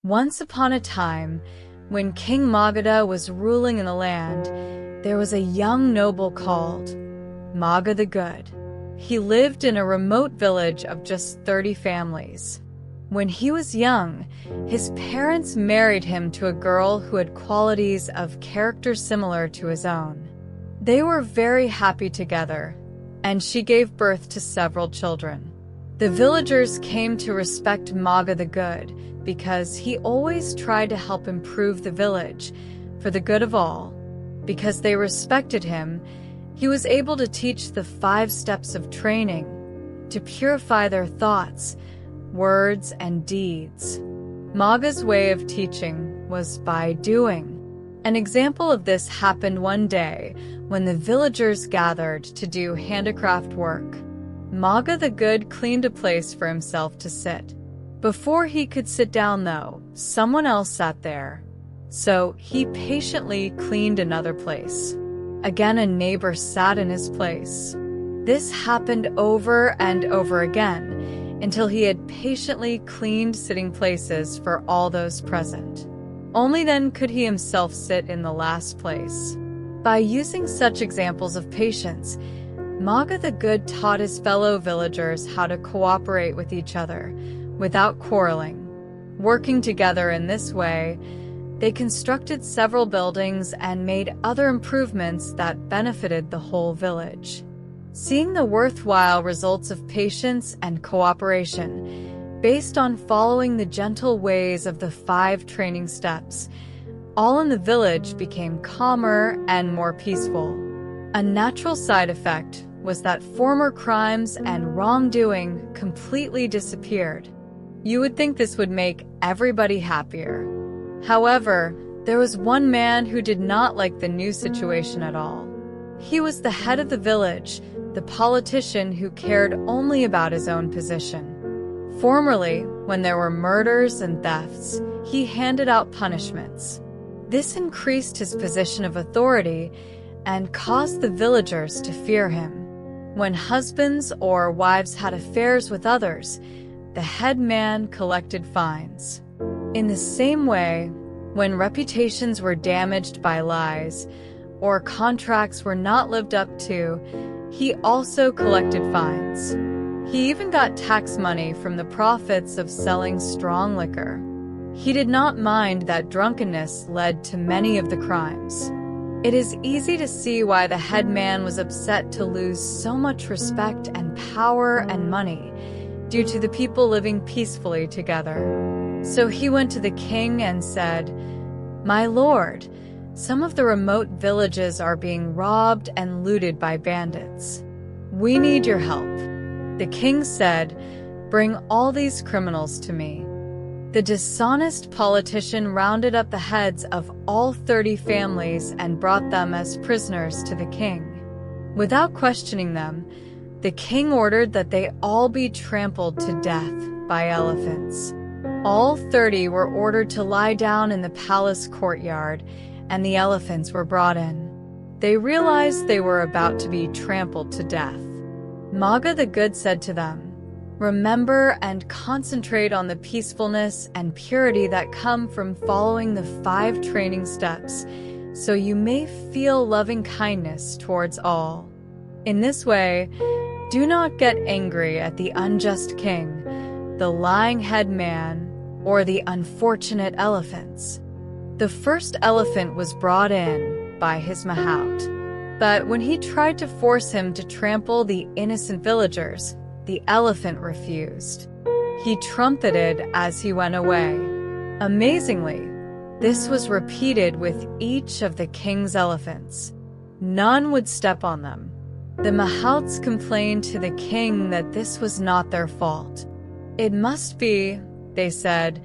Once upon a time, when King Magadha was ruling in the land, there was a young noble called Maga the Good. He lived in a remote village of just 30 families. When he was young, his parents married him to a girl who had qualities of character similar to his own. They were very happy together, and she gave birth to several children. The villagers came to respect Maga the Good because he always tried to help improve the village for the good of all. Because they respected him, he was able to teach the 5 steps of training to purify their thoughts, words, and deeds. Maga's way of teaching was by doing. An example of this happened one day when the villagers gathered to do handicraft work. Maga the Good cleaned a place for himself to sit. Before he could sit down, though, someone else sat there. So he patiently cleaned another place. Again, a neighbor sat in his place. This happened over and over again until he had patiently cleaned sitting places for all those present. Only then could he himself sit in the last place. By using such examples of patience, Maga the Good taught his fellow villagers how to cooperate with each other without quarreling. Working together in this way, they constructed several buildings and made other improvements that benefited the whole village. Seeing the worthwhile results of patience and cooperation, based on following the gentle ways of the 5 training steps, all in the village became calmer and more peaceful. A natural side effect was that former crimes and wrongdoing completely disappeared. You would think this would make everybody happier. However, there was one man who did not like the new situation at all. He was the head of the village, the politician who cared only about his own position. Formerly, when there were murders and thefts, he handed out punishments. This increased his position of authority and caused the villagers to fear him. When husbands or wives had affairs with others, the head man collected fines. In the same way, when reputations were damaged by lies or contracts were not lived up to, he also collected fines. He even got tax money from the profits of selling strong liquor. He did not mind that drunkenness led to many of the crimes. It is easy to see why the head man was upset to lose so much respect and power and money due to the people living peacefully together. So he went to the king and said, "My lord, some of the remote villages are being robbed and looted by bandits. We need your help." The king said, "Bring all these criminals to me." The dishonest politician rounded up the heads of all 30 families and brought them as prisoners to the king. Without questioning them, the king ordered that they all be trampled to death by elephants. All 30 were ordered to lie down in the palace courtyard, and the elephants were brought in. They realized they were about to be trampled to death. Maga the Good said to them, "Remember and concentrate on the peacefulness and purity that come from following the 5 training steps, so you may feel loving kindness towards all. In this way, do not get angry at the unjust king, the lying head man, or the unfortunate elephants." The first elephant was brought in by his mahout, but when he tried to force him to trample the innocent villagers, the elephant refused. He trumpeted as he went away. Amazingly, this was repeated with each of the king's elephants. None would step on them. The mahouts complained to the king that this was not their fault. "It must be," they said,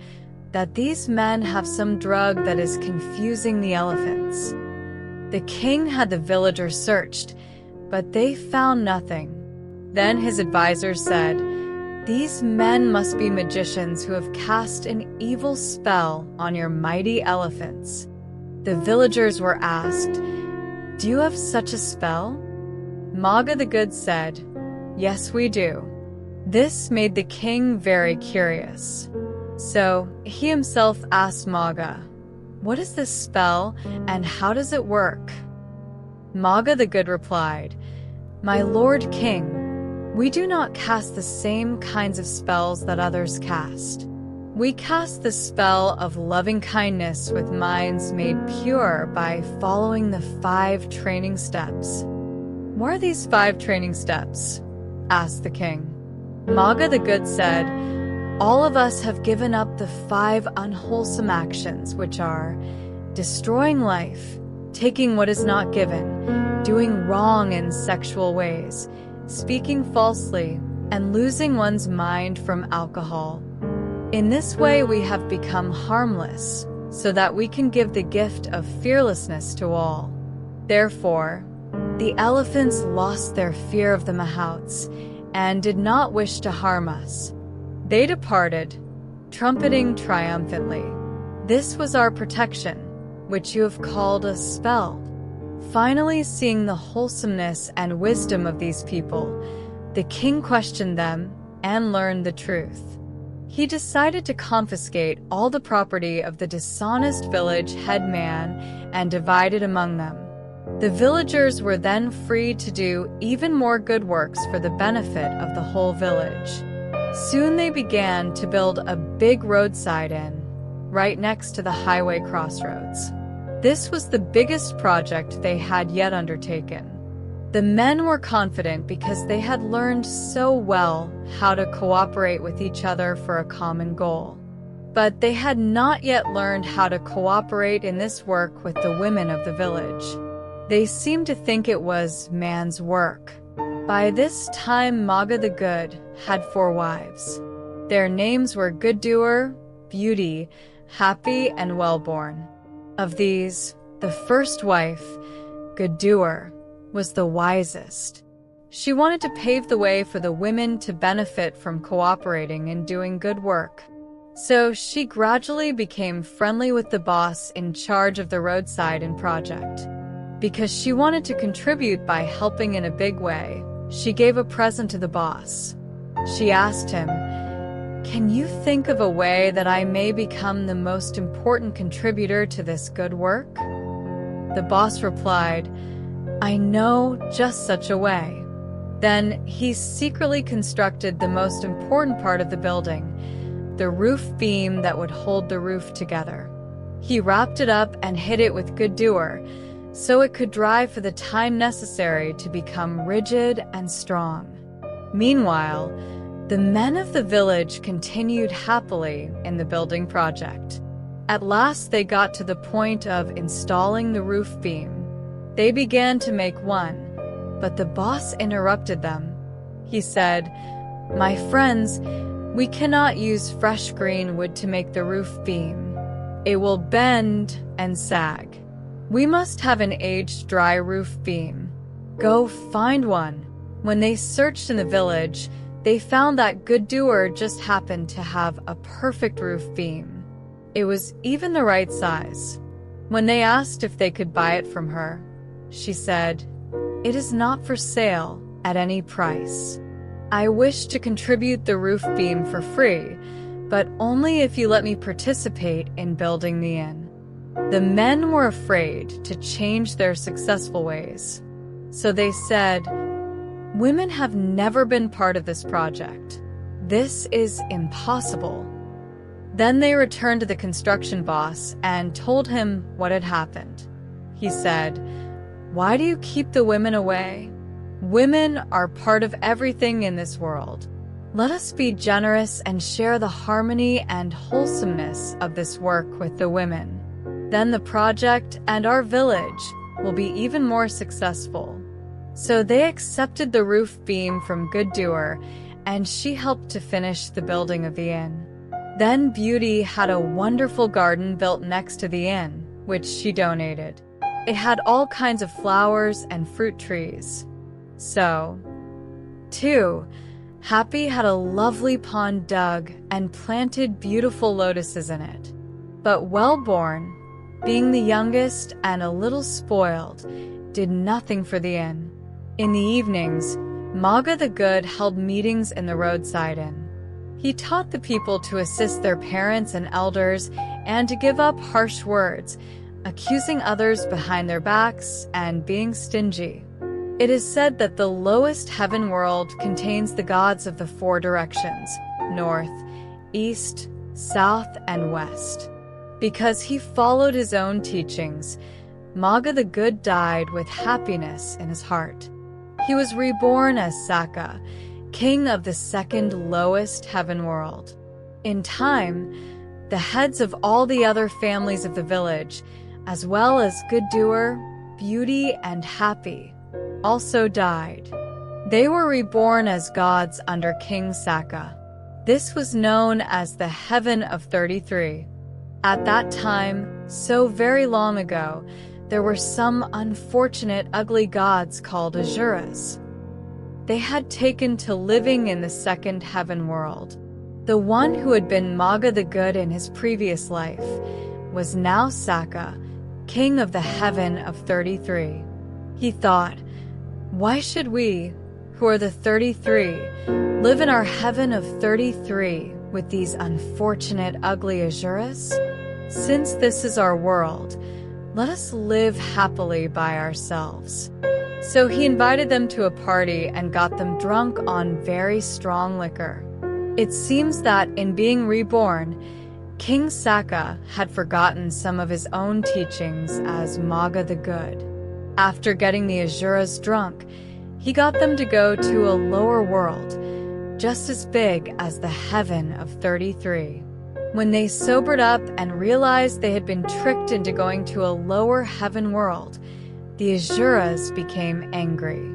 "that these men have some drug that is confusing the elephants." The king had the villagers searched, but they found nothing. Then his advisors said, "These men must be magicians who have cast an evil spell on your mighty elephants." The villagers were asked, "Do you have such a spell?" Maga the Good said, "Yes, we do." This made the king very curious. So he himself asked Maga, "What is this spell, and how does it work?" Maga the Good replied, "My Lord King, we do not cast the same kinds of spells that others cast. We cast the spell of loving kindness with minds made pure by following the 5 training steps." "What are these 5 training steps?" asked the king. Maga the Good said, "All of us have given up the 5 unwholesome actions, which are destroying life, taking what is not given, doing wrong in sexual ways, speaking falsely, and losing one's mind from alcohol. In this way we have become harmless, so that we can give the gift of fearlessness to all. Therefore, the elephants lost their fear of the mahouts and did not wish to harm us. They departed, trumpeting triumphantly. This was our protection, which you have called a spell." Finally, seeing the wholesomeness and wisdom of these people, the king questioned them and learned the truth. He decided to confiscate all the property of the dishonest village headman and divide it among them. The villagers were then free to do even more good works for the benefit of the whole village. Soon they began to build a big roadside inn, right next to the highway crossroads. This was the biggest project they had yet undertaken. The men were confident because they had learned so well how to cooperate with each other for a common goal. But they had not yet learned how to cooperate in this work with the women of the village. They seemed to think it was man's work. By this time, Maga the Good had 4 wives. Their names were Good Doer, Beauty, Happy, and Wellborn. Of these, the first wife, Good Doer, was the wisest. She wanted to pave the way for the women to benefit from cooperating and doing good work. So she gradually became friendly with the boss in charge of the roadside inn project. Because she wanted to contribute by helping in a big way, she gave a present to the boss. She asked him, "Can you think of a way that I may become the most important contributor to this good work?" The boss replied, "I know just such a way." Then he secretly constructed the most important part of the building, the roof beam that would hold the roof together. He wrapped it up and hid it with Good Doer, so it could dry for the time necessary to become rigid and strong. Meanwhile, the men of the village continued happily in the building project. At last they got to the point of installing the roof beam. They began to make one, but the boss interrupted them. He said, "My friends, we cannot use fresh green wood to make the roof beam. It will bend and sag. We must have an aged dry roof beam. Go find one." When they searched in the village, they found that Good Doer just happened to have a perfect roof beam. It was even the right size. When they asked if they could buy it from her, she said, "It is not for sale at any price. I wish to contribute the roof beam for free, but only if you let me participate in building the inn." The men were afraid to change their successful ways. So they said, "Women have never been part of this project. This is impossible." Then they returned to the construction boss and told him what had happened. He said, "Why do you keep the women away? Women are part of everything in this world. Let us be generous and share the harmony and wholesomeness of this work with the women. Then the project and our village will be even more successful." So they accepted the roof beam from Good Doer, and she helped to finish the building of the inn. Then Beauty had a wonderful garden built next to the inn, which she donated. It had all kinds of flowers and fruit trees. So, 2. Happy had a lovely pond dug and planted beautiful lotuses in it. But Wellborn, being the youngest and a little spoiled, did nothing for the inn. In the evenings, Maga the Good held meetings in the roadside inn. He taught the people to assist their parents and elders and to give up harsh words, accusing others behind their backs and being stingy. It is said that the lowest heaven world contains the gods of the 4 directions, north, east, south, and west. Because he followed his own teachings, Magga the Good died with happiness in his heart. He was reborn as Saka, king of the 2nd lowest heaven world. In time, the heads of all the other families of the village, as well as Good Doer, Beauty, and Happy, also died. They were reborn as gods under King Saka. This was known as the Heaven of 33. At that time, so very long ago, there were some unfortunate ugly gods called Asuras. They had taken to living in the 2nd heaven world. The one who had been Magga the Good in his previous life was now Saka, king of the Heaven of 33. He thought, why should we, who are the 33, live in our Heaven of 33 with these unfortunate ugly Asuras? Since this is our world, let us live happily by ourselves. So he invited them to a party and got them drunk on very strong liquor. It seems that in being reborn, King Saka had forgotten some of his own teachings as Magga the Good. After getting the Asuras drunk, he got them to go to a lower world, just as big as the Heaven of 33. When they sobered up and realized they had been tricked into going to a lower heaven world, the Asuras became angry.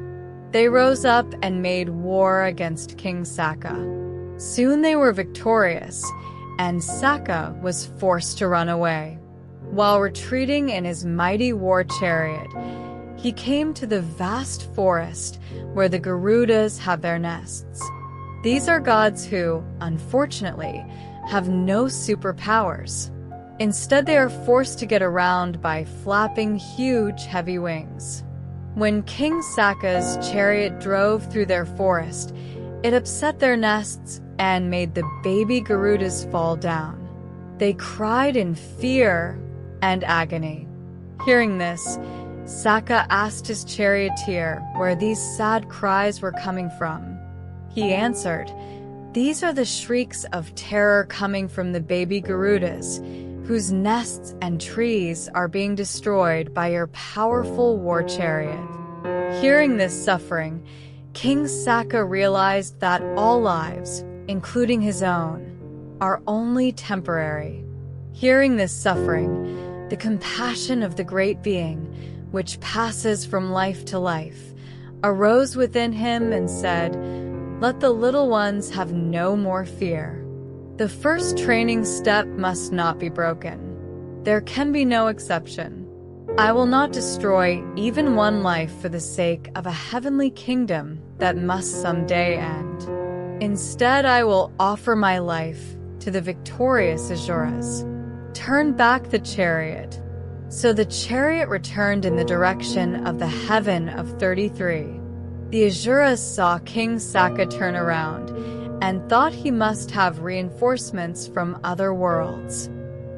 They rose up and made war against King Saka. Soon they were victorious, and Saka was forced to run away. While retreating in his mighty war chariot, he came to the vast forest where the Garudas have their nests. These are gods who, unfortunately, have no superpowers. Instead, they are forced to get around by flapping huge, heavy wings. When King Saka's chariot drove through their forest, it upset their nests and made the baby Garudas fall down. They cried in fear and agony. Hearing this, Saka asked his charioteer where these sad cries were coming from. He answered, "These are the shrieks of terror coming from the baby Garudas, whose nests and trees are being destroyed by your powerful war chariot." Hearing this suffering, King Saka realized that all lives, including his own, are only temporary. Hearing this suffering, the compassion of the great being, which passes from life to life, arose within him and said, "Let the little ones have no more fear." The first training step must not be broken. There can be no exception. I will not destroy even one life for the sake of a heavenly kingdom that must someday end. Instead, I will offer my life to the victorious Asuras. Turn back the chariot. So the chariot returned in the direction of the Heaven of 33. The Asuras saw King Saka turn around and thought he must have reinforcements from other worlds.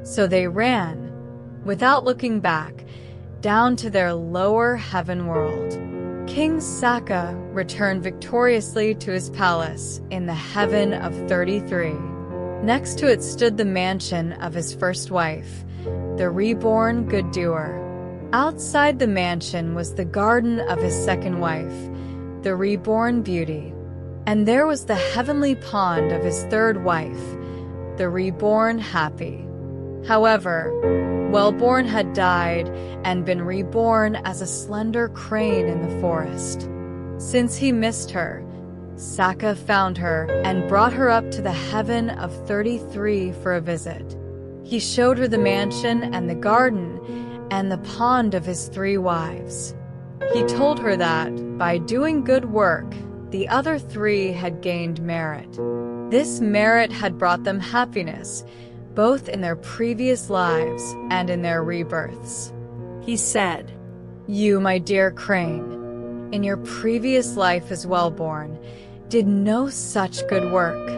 So they ran, without looking back, down to their lower heaven world. King Saka returned victoriously to his palace in the Heaven of 33. Next to it stood the mansion of his first wife, the reborn Good Doer. Outside the mansion was the garden of his second wife, the reborn Beauty. And there was the heavenly pond of his third wife, the reborn Happy. However, Wellborn had died and been reborn as a slender crane in the forest. Since he missed her, Saka found her and brought her up to the Heaven of 33 for a visit. He showed her the mansion and the garden and the pond of his 3 wives. He told her that, by doing good work, the other 3 had gained merit. This merit had brought them happiness, both in their previous lives and in their rebirths. He said, "You, my dear crane, in your previous life as Wellborn, did no such good work.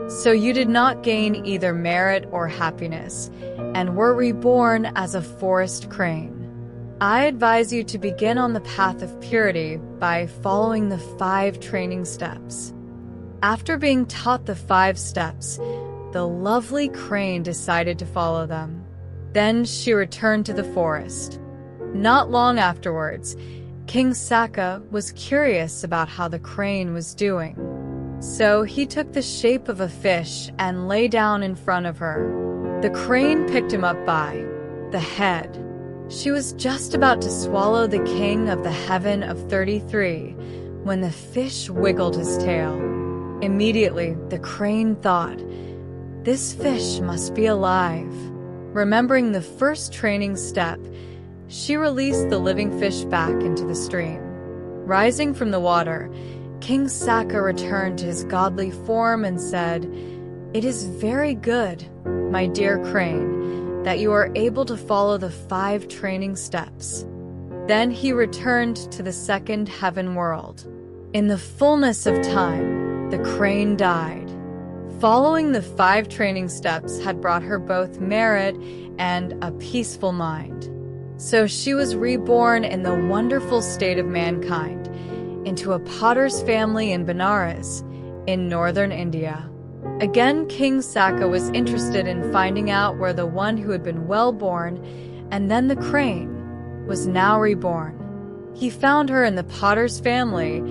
So you did not gain either merit or happiness, and were reborn as a forest crane. I advise you to begin on the path of purity by following the 5 training steps. After being taught the 5 steps, the lovely crane decided to follow them. Then she returned to the forest. Not long afterwards, King Saka was curious about how the crane was doing. So he took the shape of a fish and lay down in front of her. The crane picked him up by the head. She was just about to swallow the king of the heaven of 33 when the fish wiggled his tail. Immediately, the crane thought, "This fish must be alive." Remembering the first training step, she released the living fish back into the stream. Rising from the water, King Saka returned to his godly form and said, "It is very good, my dear crane, that you are able to follow the 5 training steps." Then he returned to the second heaven world. In the fullness of time, the crane died. Following the 5 training steps had brought her both merit and a peaceful mind. So she was reborn in the wonderful state of mankind, into a potter's family in Benares, in northern India. Again, King Saka was interested in finding out where the one who had been well-born, and then the crane, was now reborn. He found her in the potter's family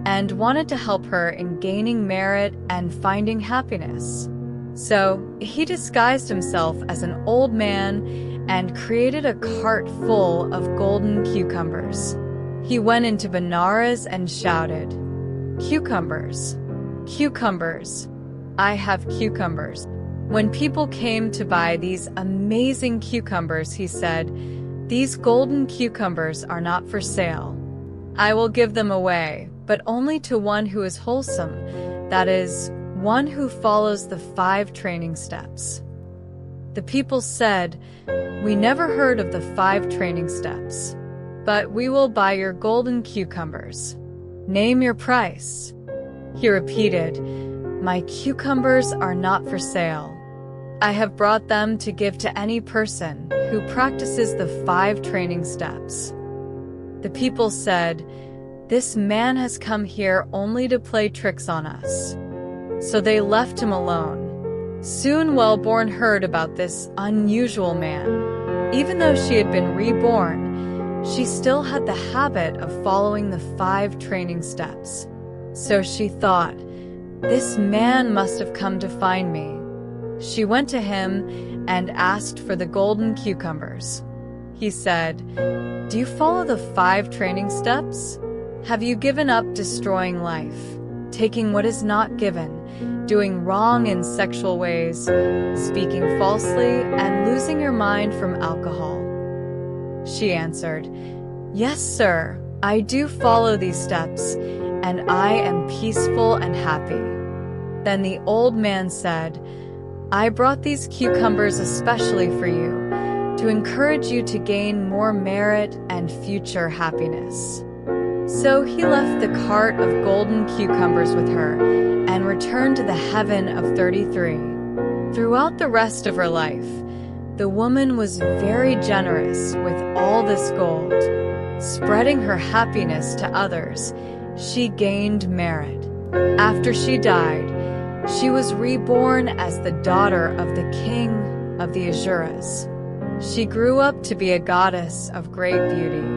and wanted to help her in gaining merit and finding happiness. So he disguised himself as an old man and created a cart full of golden cucumbers. He went into Benares and shouted, "Cucumbers! Cucumbers! I have cucumbers." When people came to buy these amazing cucumbers, he said, "These golden cucumbers are not for sale. I will give them away, but only to one who is wholesome, that is, one who follows the 5 training steps." The people said, "We never heard of the 5 training steps, but we will buy your golden cucumbers. Name your price." He repeated, "My cucumbers are not for sale. I have brought them to give to any person who practices the 5 training steps." The people said, "This man has come here only to play tricks on us." So they left him alone. Soon Wellborn heard about this unusual man. Even though she had been reborn, she still had the habit of following the 5 training steps. So she thought, "This man must have come to find me." She went to him and asked for the golden cucumbers. He said, "Do you follow the 5 training steps? Have you given up destroying life, taking what is not given, doing wrong in sexual ways, speaking falsely, and losing your mind from alcohol?" She answered, "Yes, sir, I do follow these steps, and I am peaceful and happy." Then the old man said, "I brought these cucumbers especially for you, to encourage you to gain more merit and future happiness." So he left the cart of golden cucumbers with her and returned to the heaven of 33. Throughout the rest of her life, the woman was very generous with all this gold. Spreading her happiness to others, she gained merit. After she died, she was reborn as the daughter of the king of the Asuras. She grew up to be a goddess of great beauty.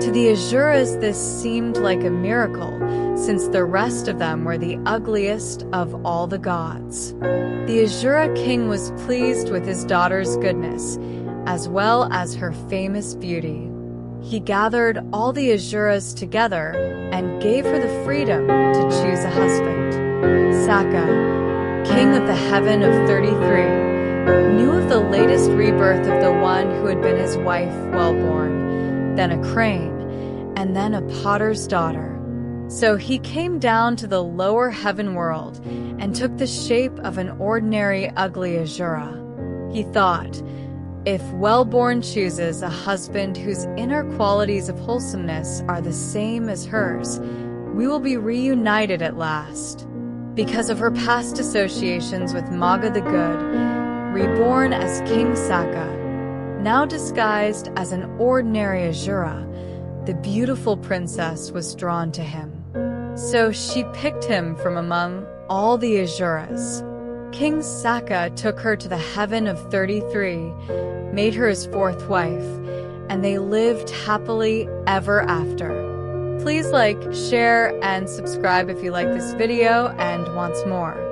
To the Asuras, this seemed like a miracle, since the rest of them were the ugliest of all the gods. The Asura king was pleased with his daughter's goodness, as well as her famous beauty. He gathered all the Asuras together and gave her the freedom to choose a husband. Saka, king of the heaven of 33, knew of the latest rebirth of the one who had been his wife Wellborn, then a crane, and then a potter's daughter. So he came down to the lower heaven world and took the shape of an ordinary ugly Asura. He thought, if Wellborn chooses a husband whose inner qualities of wholesomeness are the same as hers, we will be reunited at last. Because of her past associations with Maga the Good, reborn as King Saka, now disguised as an ordinary Asura, the beautiful princess was drawn to him. So she picked him from among all the Asuras. King Saka took her to the heaven of 33, made her his fourth wife, and they lived happily ever after. Please like, share, and subscribe if you like this video and wants more.